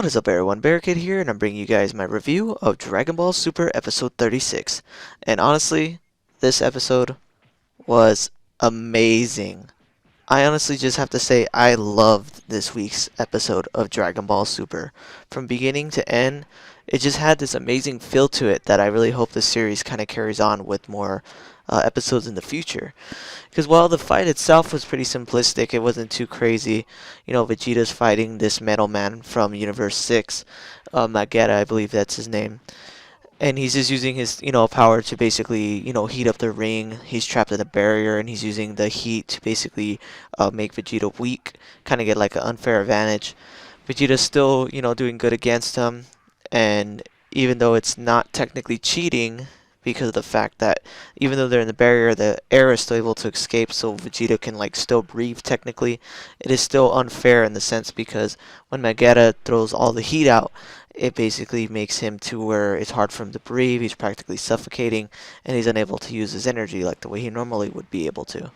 What is up everyone, Barricade here, and I'm bringing you guys my review of Dragon Ball Super Episode 36. And honestly, this episode was amazing. I honestly just have to say I loved this week's episode of Dragon Ball Super. From beginning to end, it just had this amazing feel to it that I really hope the series kind of carries on with more episodes in the future. Because while the fight itself was pretty simplistic, it wasn't too crazy. You know, Vegeta's fighting this metal man from Universe 6, Vegeta, I believe that's his name. And he's just using his, power to basically, heat up the ring. He's trapped in a barrier, and he's using the heat to basically make Vegeta weak, kind of get like an unfair advantage. Vegeta's still, doing good against him, and even though it's not technically cheating, because of the fact that even though they're in the barrier, the air is still able to escape, so Vegeta can like still breathe technically. It is still unfair in the sense because when Vegeta throws all the heat out, it basically makes him to where it's hard for him to breathe. He's practically suffocating, and he's unable to use his energy like the way he normally would be able to.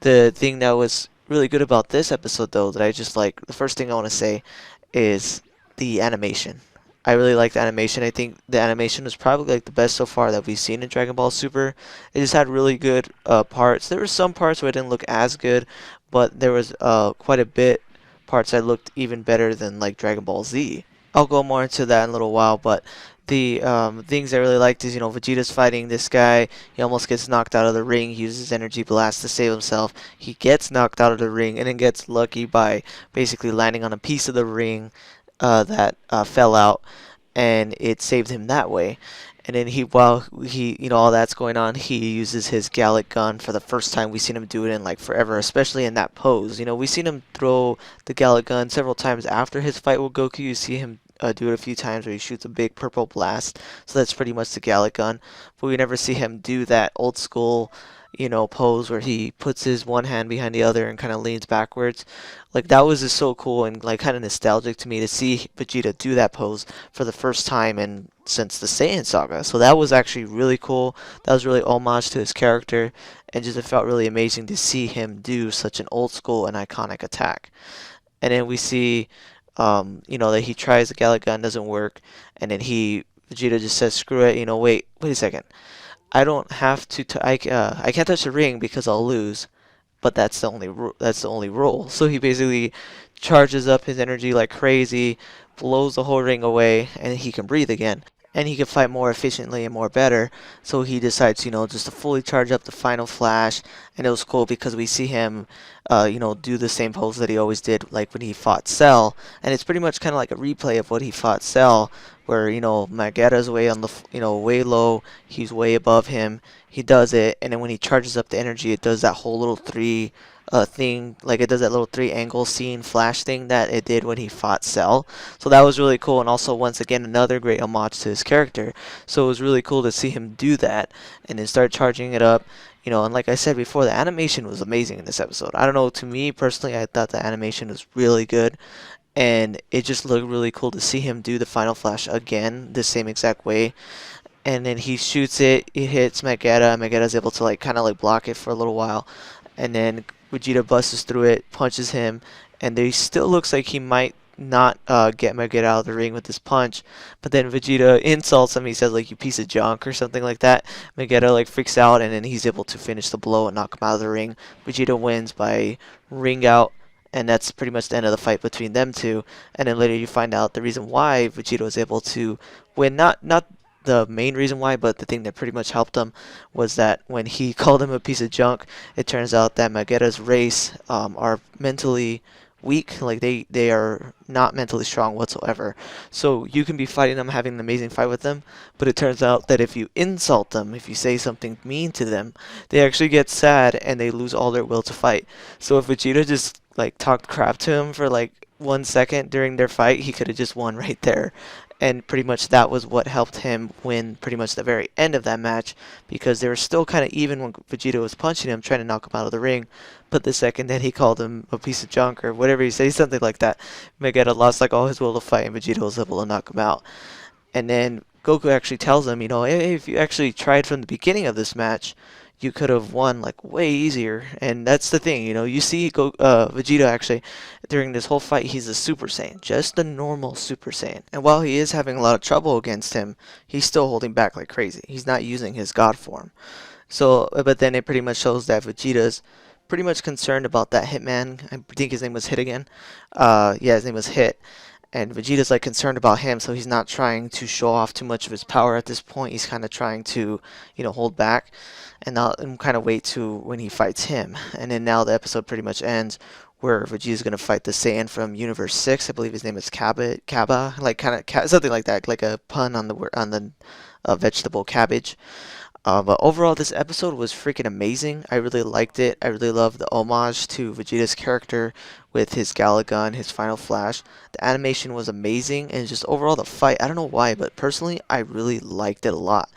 The thing that was really good about this episode, though, that I just like, the first thing I want to say is the animation. I really liked the animation. I think the animation was probably like the best so far that we've seen in Dragon Ball Super. It just had really good parts. There were some parts where it didn't look as good, but there was quite a bit parts that looked even better than like Dragon Ball Z. I'll go more into that in a little while, but the things I really liked is, Vegeta's fighting this guy. He almost gets knocked out of the ring. He uses energy blast to save himself. He gets knocked out of the ring and then gets lucky by basically landing on a piece of the ring that fell out, and it saved him that way. And then while he, all that's going on, he uses his Gallic gun for the first time. We've seen him do it in like forever, especially in that pose. We've seen him throw the Gallic gun several times after his fight with Goku. You see him do it a few times where he shoots a big purple blast. So that's pretty much the Gallic gun. But we never see him do that old school, pose where he puts his one hand behind the other and kind of leans backwards. Like, that was just so cool and like kind of nostalgic to me to see Vegeta do that pose for the first time and since the Saiyan saga. So that was actually really cool. That was really homage to his character, and just it felt really amazing to see him do such an old school and iconic attack. And then we see that he tries the Gallic gun, doesn't work, and then Vegeta just says, "Screw it, wait a second. I don't have to. I can't touch the ring because I'll lose, but that's the only rule." So he basically charges up his energy like crazy, blows the whole ring away, and he can breathe again. And he can fight more efficiently and more better. So he decides, just to fully charge up the final flash. And it was cool because we see him, do the same pose that he always did, like when he fought Cell. And it's pretty much kind of like a replay of what he fought Cell, where, Mageta's way on the, way low. He's way above him. He does it, and then when he charges up the energy, it does that whole little three thing, like it does that little three angle scene flash thing that it did when he fought Cell. So that was really cool, and also once again another great homage to his character. So it was really cool to see him do that and then start charging it up. And like I said before, the animation was amazing in this episode. I don't know, to me personally, I thought the animation was really good, and it just looked really cool to see him do the final flash again the same exact way. And then he shoots it, it hits Vegeta, and Vegeta's able to like kind of like block it for a little while, and then Vegeta busts through it, punches him, and he still looks like he might not get Vegeta out of the ring with this punch, but then Vegeta insults him. He says like, "You piece of junk," or something like that. Vegeta like freaks out, and then he's able to finish the blow and knock him out of the ring. Vegeta wins by ring out, and that's pretty much the end of the fight between them two. And then later you find out the reason why Vegeta was able to win, not the main reason why, but the thing that pretty much helped him was that when he called him a piece of junk, it turns out that Vegeta's race are mentally weak. Like they are not mentally strong whatsoever. So you can be fighting them, having an amazing fight with them, but it turns out that if you insult them, if you say something mean to them, they actually get sad and they lose all their will to fight. So if Vegeta just like talked crap to him for like 1 second during their fight, he could have just won right there. And pretty much that was what helped him win pretty much the very end of that match, because they were still kind of even when Vegeta was punching him, trying to knock him out of the ring. But the second that he called him a piece of junk or whatever he said, something like that, Vegeta lost like all his will to fight, and Vegeta was able to knock him out. And then Goku actually tells him, hey, if you actually tried from the beginning of this match, you could have won like way easier. And that's the thing, you see Vegeta actually during this whole fight, he's a Super Saiyan, just a normal Super Saiyan. And while he is having a lot of trouble against him, he's still holding back like crazy. He's not using his God form. So, but then it pretty much shows that Vegeta's pretty much concerned about that Hitman. I think his name was Hit again. Yeah, his name was Hit. And Vegeta's like concerned about him, so he's not trying to show off too much of his power at this point. He's kind of trying to, hold back and kind of wait to when he fights him. And then now the episode pretty much ends where Vegeta's gonna fight the Saiyan from Universe 6. I believe his name is Kaba, like kind of something like that, like a pun on the vegetable cabbage. But overall, this episode was freaking amazing. I really liked it. I really loved the homage to Vegeta's character with his Gala gun, his final flash. The animation was amazing, and just overall the fight, I don't know why, but personally, I really liked it a lot.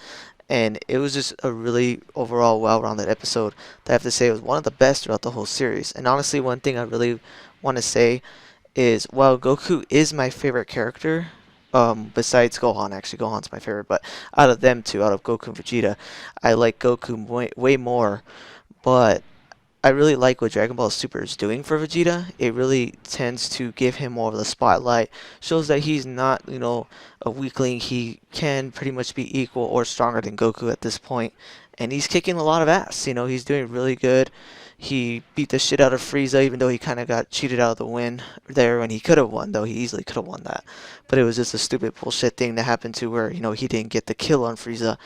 And it was just a really overall well-rounded episode that I have to say was one of the best throughout the whole series. And honestly, one thing I really want to say is while Goku is my favorite character, besides Gohan, actually Gohan's my favorite, but out of them two, out of Goku and Vegeta, I like Goku way more. But I really like what Dragon Ball Super is doing for Vegeta. It really tends to give him more of the spotlight. Shows that he's not, a weakling. He can pretty much be equal or stronger than Goku at this point. And he's kicking a lot of ass. He's doing really good. He beat the shit out of Frieza, even though he kind of got cheated out of the win there when he could have won, though he easily could have won that. But it was just a stupid bullshit thing that happened to where, he didn't get the kill on Frieza.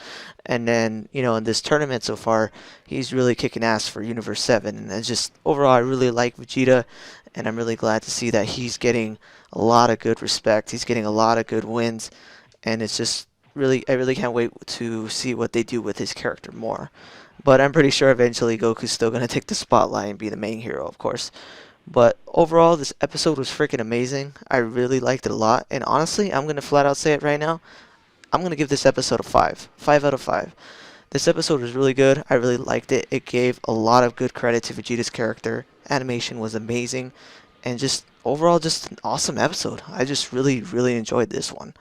And then, in this tournament so far, he's really kicking ass for Universe 7. And it's just, overall, I really like Vegeta, and I'm really glad to see that he's getting a lot of good respect. He's getting a lot of good wins, and it's just I really can't wait to see what they do with his character more. But I'm pretty sure eventually Goku's still going to take the spotlight and be the main hero, of course. But overall, this episode was freaking amazing. I really liked it a lot. And honestly, I'm going to flat out say it right now. I'm going to give this episode a 5. 5 out of 5. This episode was really good. I really liked it. It gave a lot of good credit to Vegeta's character. Animation was amazing. And just overall, just an awesome episode. I just really enjoyed this one.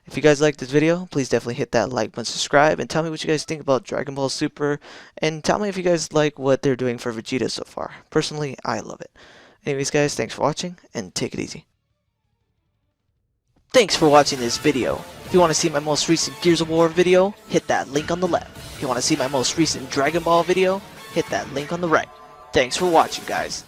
If you guys liked this video, please definitely hit that like button, subscribe, and tell me what you guys think about Dragon Ball Super, and tell me if you guys like what they're doing for Vegeta so far. Personally, I love it. Anyways guys, thanks for watching, and take it easy. Thanks for watching this video. If you want to see my most recent Gears of War video, hit that link on the left. If you want to see my most recent Dragon Ball video, hit that link on the right. Thanks for watching, guys.